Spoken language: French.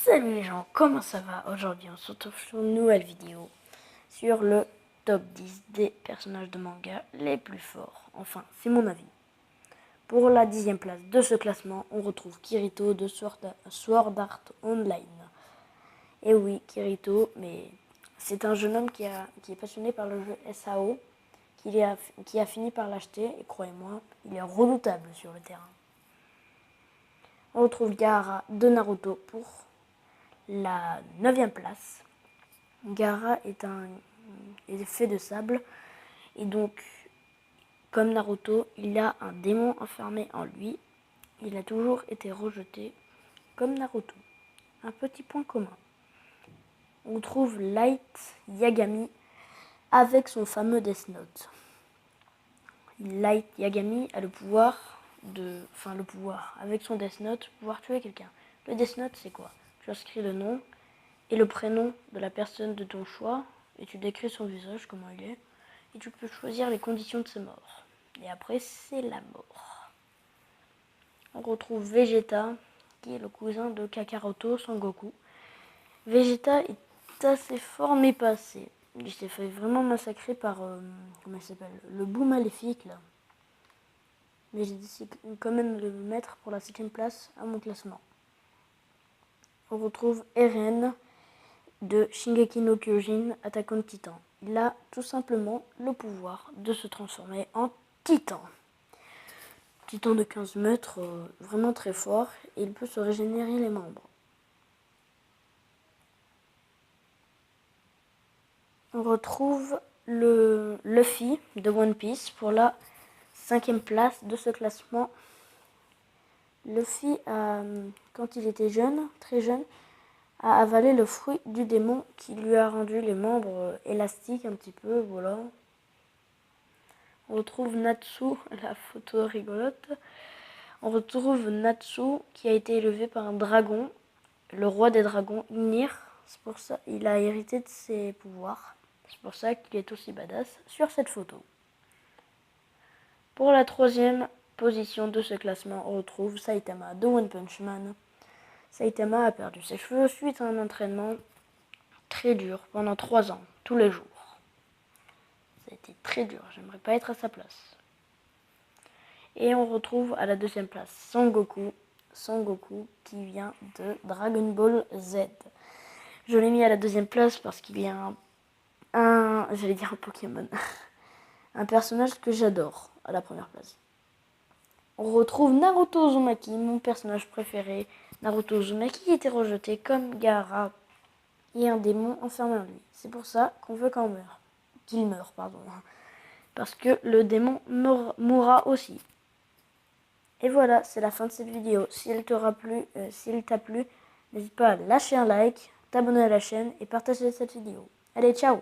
Salut les gens, comment ça va? Aujourd'hui on se retrouve sur une nouvelle vidéo sur le top 10 des personnages de manga les plus forts. Enfin, c'est mon avis. Pour la 10e place de ce classement, on retrouve Kirito de Sword Art Online. Et oui, Kirito, mais c'est un jeune homme qui est passionné par le jeu SAO, qui a fini par l'acheter, et croyez-moi, il est redoutable sur le terrain. On retrouve Gaara de Naruto pour la 9e place. Gaara est fait de sable et donc, comme Naruto, il a un démon enfermé en lui. Il a toujours été rejeté comme Naruto. Un petit point commun. On trouve Light Yagami avec son fameux Death Note. Light Yagami a le pouvoir avec son Death Note, pouvoir tuer quelqu'un. Le Death Note, c'est quoi? Tu inscris le nom et le prénom de la personne de ton choix et tu décris son visage, comment il est, et tu peux choisir les conditions de sa mort. Et après, c'est la mort. On retrouve Vegeta, qui est le cousin de Kakaroto Sangoku. Vegeta est assez fort, mais pas assez. Il s'est fait vraiment massacrer par, comment il s'appelle, le bout maléfique, là. Mais j'ai décidé quand même de le mettre pour la 7e place à mon classement. On retrouve Eren de Shingeki no Kyojin, Attack on Titan. Il a tout simplement le pouvoir de se transformer en titan. Titan de 15 mètres, vraiment très fort, et il peut se régénérer les membres. On retrouve le Luffy de One Piece pour la 5e place de ce classement. Luffy, quand il était jeune, très jeune, a avalé le fruit du démon qui lui a rendu les membres élastiques un petit peu, voilà. On retrouve Natsu, la photo rigolote. On retrouve Natsu qui a été élevé par un dragon, le roi des dragons, Ymir. C'est pour ça il a hérité de ses pouvoirs. C'est pour ça qu'il est aussi badass sur cette photo. Pour la 3e position de ce classement, on retrouve Saitama de One Punch Man. Saitama a perdu ses cheveux suite à un entraînement très dur pendant 3 ans, tous les jours. Ça a été très dur, j'aimerais pas être à sa place. Et on retrouve à la 2e place Sangoku qui vient de Dragon Ball Z. Je l'ai mis à la 2e place parce qu'il y a j'allais dire un Pokémon, un personnage que j'adore à la 1re place. On retrouve Naruto Uzumaki, mon personnage préféré. Naruto Uzumaki était rejeté comme Gaara et un démon enfermé en lui. C'est pour ça qu'on veut qu'il meure, parce que le démon mourra aussi. Et voilà, c'est la fin de cette vidéo. S'il t'a plu, n'hésite pas à lâcher un like, t'abonner à la chaîne et partager cette vidéo. Allez, ciao!